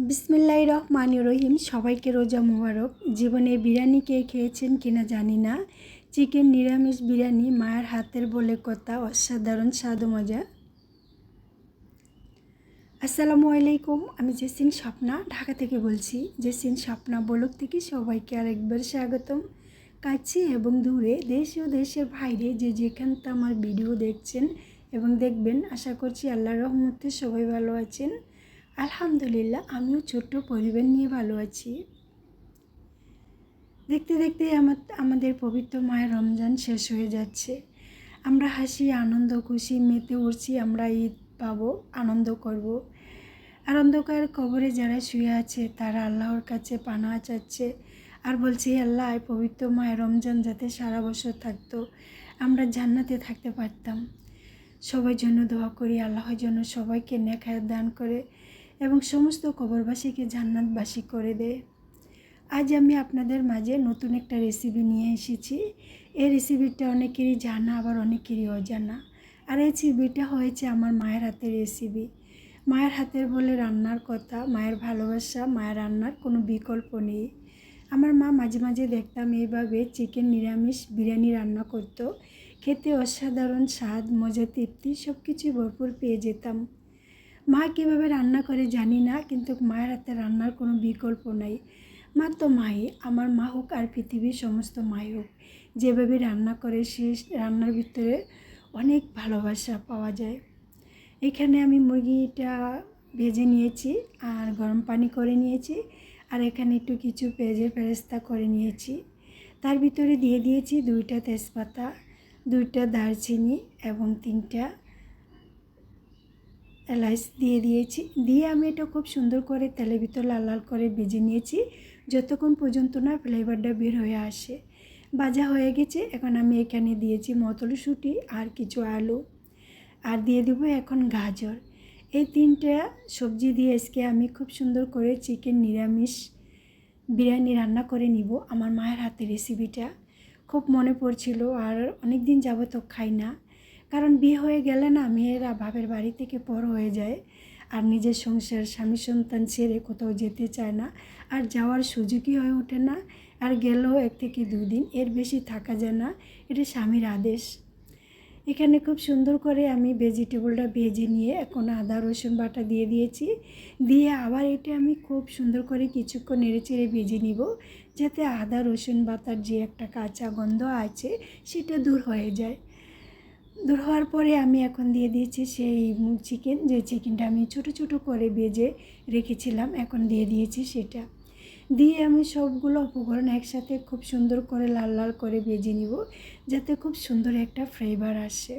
বিসমিল্লাহির রহমানির রহিম। সবাইকে রোজা মোবারক। জীবনে বিরিয়ানি কে খেয়েছেন কিনা জানি না, চিকেন নিরামিষ বিরিয়ানি মায়ের হাতের বলে কথা, অসাধারণ স্বাদ ও মজা। আসসালামু আলাইকুম, আমি জেসিন স্বপ্না ঢাকা থেকে বলছি। জেসিন স্বপ্না ব্লগ থেকে সবাইকে আরেকবার স্বাগতম। কাছে এবং দূরে, দেশ ও দেশের বাইরে যে যেখান থেকে আমার ভিডিও দেখছেন এবং দেখবেন, আশা করছি আল্লাহর রহমতে সবাই ভালো আছেন। আলহামদুলিল্লাহ, আমিও ছোট্ট পরিবার নিয়ে ভালো আছি। দেখতে দেখতে আমাদের পবিত্র মায়ের রমজান শেষ হয়ে যাচ্ছে। আমরা হাসি আনন্দ খুশি মেতে উঠছি। আমরা ঈদ পাবো, আনন্দ করব। আর অন্ধকার কবরে যারা শুয়ে আছে তারা আল্লাহর কাছে পানাহ চাচ্ছে আর বলছে, আল্লাহ পবিত্র মায়ের রমজান যাতে সারা বছর থাকতো, আমরা জান্নাতে থাকতে পারতাম। সবার জন্য দোয়া করি, আল্লাহর জন্য সবাইকে নেক হায়াত দান করে এবং সমস্ত কবরবাসীকে জান্নাতবাসী করে দেয়। আজ আমি আপনাদের মাঝে নতুন একটা রেসিপি নিয়ে এসেছি। এই রেসিপিটা অনেকেরই জানা, আবার অনেকেরই অজানা। আর এই রেসিপিটা হয়েছে আমার মায়ের হাতের রেসিপি। মায়ের হাতের বলে রান্নার কথা, মায়ের ভালোবাসা, মায়ের রান্নার কোনো বিকল্প নেই। আমার মা মাঝে মাঝে দেখতাম এইভাবে চিকেন নিরামিষ বিরিয়ানি রান্না করতো। খেতে অসাধারণ স্বাদ, মজা, তৃপ্তি সব কিছুই ভরপুর পেয়ে যেতাম। মা কীভাবে রান্না করে জানি না, কিন্তু মায়ের হাতে রান্নার কোনো বিকল্প নাই। মা তো মাই, আমার মা হোক আর পৃথিবীর সমস্ত মাই হোক, যেভাবে রান্না করে সে রান্নার ভিতরে অনেক ভালোবাসা পাওয়া যায়। এখানে আমি মুরগিটা ভেজে নিয়েছি আর গরম পানি করে নিয়েছি, আর এখানে একটু কিছু পেঁয়াজের বেরেস্তা করে নিয়েছি। তার ভিতরে দিয়ে দিয়েছি 2টা তেজপাতা, 2টা দারচিনি এবং 3টা এলাচ দিয়ে দিয়েছি। দিয়ে আমি এটা খুব সুন্দর করে তেলের ভিতর লাল লাল করে ভেজে নিয়েছি, যতক্ষণ পর্যন্ত না ফ্লেভারটা বের হয়ে আসে। ভাজা হয়ে গেছে। এখন আমি এখানে দিয়েছি মটরশুঁটি আর কিছু আলু, আর দিয়ে দেবো এখন গাজর। এই 3টা সবজি দিয়ে আজকে আমি খুব সুন্দর করে চিকেন নিরামিষ বিরিয়ানি রান্না করে নিব। আমার মায়ের হাতের রেসিপিটা খুব মনে পড়ছিল, আর অনেক দিন যাবত খাই না। কারণ বিয়ে হয়ে গেলে না, মেয়েরা বাপের বাড়ি থেকে পর হয়ে যায়, আর নিজের সংসার স্বামী সন্তান ছেড়ে কোথাও যেতে চায় না, আর যাওয়ার সুযোগই হয়ে ওঠে না। আর গেলেও 1 থেকে 2 দিন, এর বেশি থাকা যায় না, এটা স্বামীর আদেশ। এখানে খুব সুন্দর করে আমি ভেজিটেবলটা ভেজে নিয়ে এখন আদা রসুন বাটা দিয়ে দিয়েছি। দিয়ে আবার এটা আমি খুব সুন্দর করে কিছুক্ষণ নেড়েচেড়ে ভেজে নিব, যাতে আদা রসুন বাটার যে একটা কাঁচা গন্ধ আছে সেটা দূর হয়ে যায়। দূর হওয়ার পরে আমি এখন দিয়ে দিয়েছি সেই চিকেন, যে চিকেনটা আমি ছোট ছোট করে ভেজে রেখেছিলাম, এখন দিয়ে দিয়েছি সেটা। দিয়ে আমি সবগুলো উপকরণ একসাথে খুব সুন্দর করে লাল লাল করে ভেজে নিব, যাতে খুব সুন্দর একটা ফ্লেভার আসে।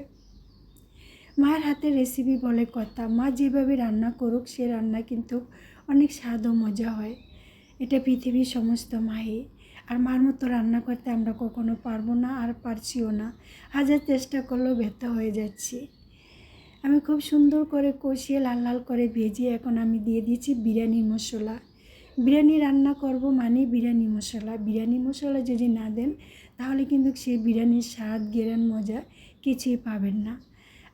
মায়ের হাতের রেসিপি বলে কথা, মা যেভাবে রান্না করুক সে রান্না কিন্তু অনেক স্বাদ ও মজা হয়। এটা পৃথিবীর সমস্ত মাই। আর মার মতো রান্না করতে আমরা কখনো পারবো না, আর পারছিও না। হাজার চেষ্টা করলেও ব্যর্থ হয়ে যাচ্ছি। আমি খুব সুন্দর করে কষিয়ে লাল লাল করে ভেজে এখন আমি দিয়ে দিয়েছি বিরিয়ানির মশলা। বিরিয়ানি রান্না করব মানে বিরিয়ানি মশলা। বিরিয়ানি মশলা যদি না দেন তাহলে কিন্তু সেই বিরিয়ানির স্বাদ, ঘ্রাণ, মজা কিছুই পাবেন না।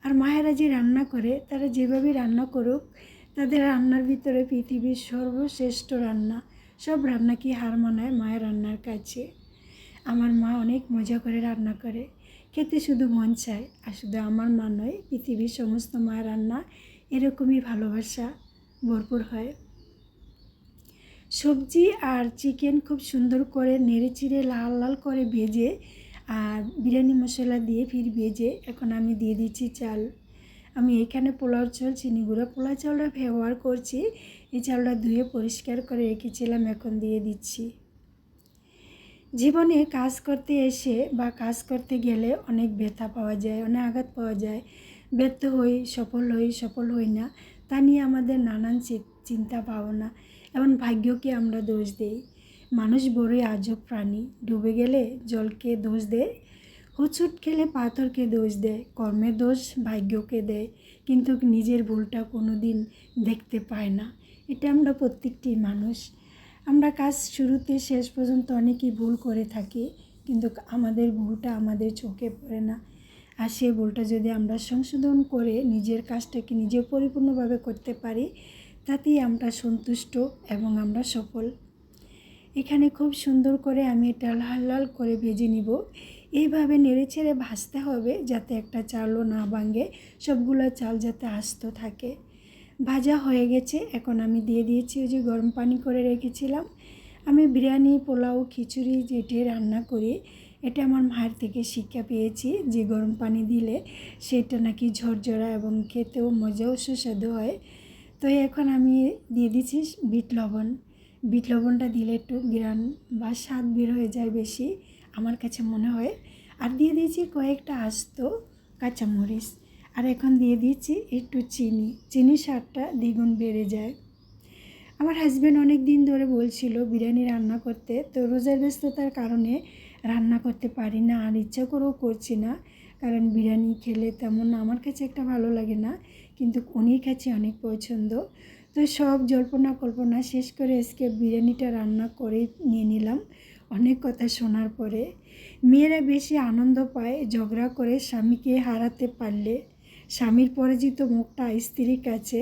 আর মায়েরা যে রান্না করে, তারা যেভাবে রান্না করুক, তাদের রান্নার ভিতরে পৃথিবীর সর্বশ্রেষ্ঠ রান্না, সব রান্না কি হার মানায় মায়ের রান্নার কাছে। আমার মা অনেক মজা করে রান্না করে, খেতে শুধু মন চায়। আর শুধু আমার মা নয়, পৃথিবীর সমস্ত মায়ের রান্না এরকমই ভালোবাসা ভরপুর হয়। সবজি আর চিকেন খুব সুন্দর করে নেড়েচিড়ে লাল লাল করে ভেজে আর বিরিয়ানি মশলা দিয়ে ফির ভেজে এখন আমি দিয়ে দিচ্ছি চাল। আমি এখানে পোলাও চাল, চিনি গুঁড়া পোলাও চালটা ব্যবহার করছি। এই চালটা ধুয়ে পরিষ্কার করে রেখেছিলাম, এখন দিয়ে দিচ্ছি। জীবনে কাজ করতে এসে বা কাজ করতে গেলে অনেক ব্যথা পাওয়া যায়, অনেক আঘাত পাওয়া যায়। ব্যর্থ হই, সফল হই না, তা নিয়ে আমাদের নানান চিন্তা ভাবনা এবং ভাগ্যকে আমরা দোষ দেই। মানুষ বড়ই আজব প্রাণী। ডুবে গেলে জলকে দোষ দেয়, হোঁচট খেলে পাথরকে দোষ দেয়, কর্মের দোষ ভাগ্যকে দেয়, কিন্তু নিজের ভুলটা কোনো দিন দেখতে পায় না। এটা আমরা প্রত্যেকটি মানুষ। আমরা কাজ শুরুতে শেষ পর্যন্ত অনেকেই ভুল করে থাকি, কিন্তু আমাদের ভুলটা আমাদের চোখে পড়ে না। আর সেই ভুলটা যদি আমরা সংশোধন করে নিজের কাজটাকে নিজে পরিপূর্ণভাবে করতে পারি, তাতেই আমরা সন্তুষ্ট এবং আমরা সফল। এখানে খুব সুন্দর করে আমি এটা লাল লাল করে ভেজে নিব। এইভাবে নেড়েচেড়ে ভাজতে হবে যাতে একটা চালও না ভাঙে, সবগুলো চাল যাতে আস্ত থাকে। ভাজা হয়ে গেছে, এখন আমি দিয়ে দিয়েছি ওই যে গরম পানি করে রেখেছিলাম। আমি বিরিয়ানি, পোলাও, খিচুড়ি যেটি রান্না করি এটা আমার মায়ের থেকে শিক্ষা পেয়েছি যে গরম পানি দিলে সেটা নাকি ঝরঝরা এবং খেতেও মজাও সুস্বাদু হয়। তো এখন আমি দিয়ে দিচ্ছি বিট লবণ। বিট লবণটা দিলে একটু ঘ্রাণ বা স্বাদ বের হয়ে যায় বেশি, আমার কাছে মনে হয়। আর দিয়ে দিয়েছি কয়েকটা আস্ত কাঁচামরিচ। আর এখন দিয়ে দিচ্ছি একটু চিনি স্বাদটা দ্বিগুণ বেড়ে যায়। আমার হাজব্যান্ড অনেক দিন ধরে বলছিল বিরিয়ানি রান্না করতে, তো রোজার ব্যস্ততার কারণে রান্না করতে পারি না, আর ইচ্ছা করেও করছি না, কারণ বিরিয়ানি খেলে তেমন আমার কাছে একটা ভালো লাগে না, কিন্তু উনির কাছে অনেক পছন্দ। তো সব জল্পনা কল্পনা শেষ করে আজকে বিরিয়ানিটা রান্না করে নিয়ে নিলাম। অনেক কথা শোনার পরে মেয়েরা বেশি আনন্দ পায় ঝগড়া করে স্বামীকে হারাতে পারলে। স্বামীর পরাজিত মুখটা স্ত্রীর কাছে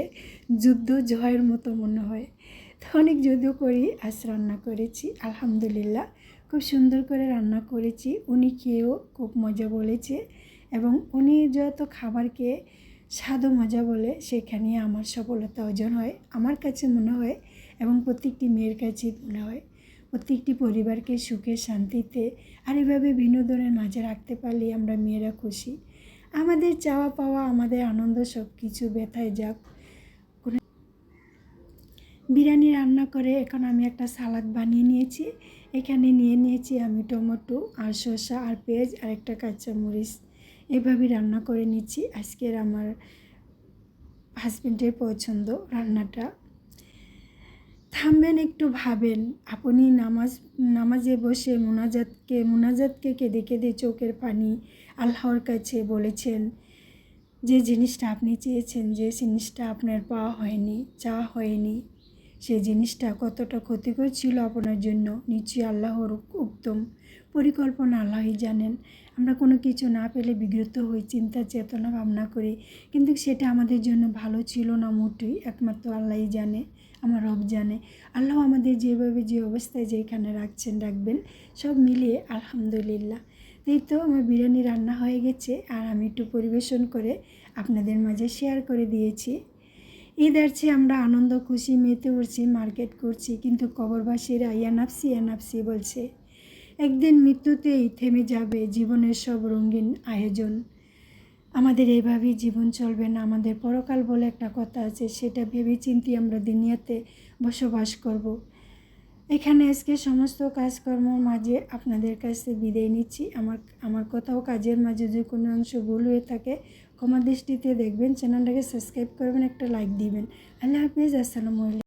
যুদ্ধ জয়ের মতো মনে হয়। তো অনেক যুদ্ধ করি আজ রান্না করেছি, আলহামদুলিল্লাহ খুব সুন্দর করে রান্না করেছি। উনি খেয়েও খুব মজা বলেছে, এবং উনি যত খাবারকে স্বাদ ও মজা বলে সেখানে আমার সফলতা অর্জন হয় আমার কাছে মনে হয়, এবং প্রত্যেকটি মেয়ের কাছে মনে হয়। প্রত্যেকটি পরিবারকে সুখে শান্তিতে আর এভাবে বিনোদনের মাঝে রাখতে পারলে আমরা মেয়েরা খুশি। আমাদের চাওয়া পাওয়া, আমাদের আনন্দ সব কিছু ব্যথায় যাক। বিরিয়ানি রান্না করে এখন আমি একটা সালাদ বানিয়ে নিয়েছি। এখানে নিয়ে নিয়েছি আমি টমেটো আর শসা আর পেঁয়াজ আর একটা কাঁচামরিচ। এভাবেই রান্না করে নিচ্ছি। আজকের আমার হাজব্যান্ডের পছন্দ রান্নাটা। থামবেন, একটু ভাবেন। আপনি নামাজে বসে মুনাজাতকে কেঁদে কেঁদে চোখের পানি আল্লাহর কাছে বলেছেন যে জিনিসটা আপনি চেয়েছেন, যে জিনিসটা আপনার পাওয়া হয়নি, চাওয়া হয়নি, সেই জিনিসটা কতটা ক্ষতিকর ছিল আপনার জন্য। নিশ্চয়ই আল্লাহর উত্তম পরিকল্পনা আল্লাহই জানেন। আমরা কোনো কিছু না পেলে বিগ্রত হই, চিন্তা চেতনা ভাবনা করি, কিন্তু সেটা আমাদের জন্য ভালো ছিল না মোটেই। একমাত্র আল্লাহই জানে, আমার রব জানে। আল্লাহ আমাদের যেভাবে যে অবস্থায় যেখানে রাখবেন, সব মিলিয়ে আলহামদুলিল্লাহ। এই তো আমার বিরিয়ানি রান্না হয়ে গেছে, আর আমি একটু পরিবেশন করে আপনাদের মাঝে শেয়ার করে দিয়েছি। ঈদ আসছে, আমরা আনন্দ খুশি মেতে উঠছি, মার্কেট করছি, কিন্তু কবরবাসীরা ইয়া নাফসি বলছে। একদিন মৃত্যুতেই থেমে যাবে জীবনের সব রঙিন আয়োজন। আমাদের এইভাবেই জীবন চলবে না। আমাদের পরকাল বলে একটা কথা আছে, সেটা ভেবে চিন্তি আমরা দুনিয়াতে বসবাস করব। এখানে আজকে সমস্ত কাজকর্মর মাঝে আপনাদের কাছে বিদায় নিচ্ছি। আমার কোথাও কাজের মাঝে যে কোনো অংশ ভুল হয়ে থাকে ক্ষমা দৃষ্টিতে দেখবেন। চ্যানেলটাকে সাবস্ক্রাইব করবেন, একটা লাইক দিবেন। আল্লাহ হাফিজ, আসসালামু আলাইকুম।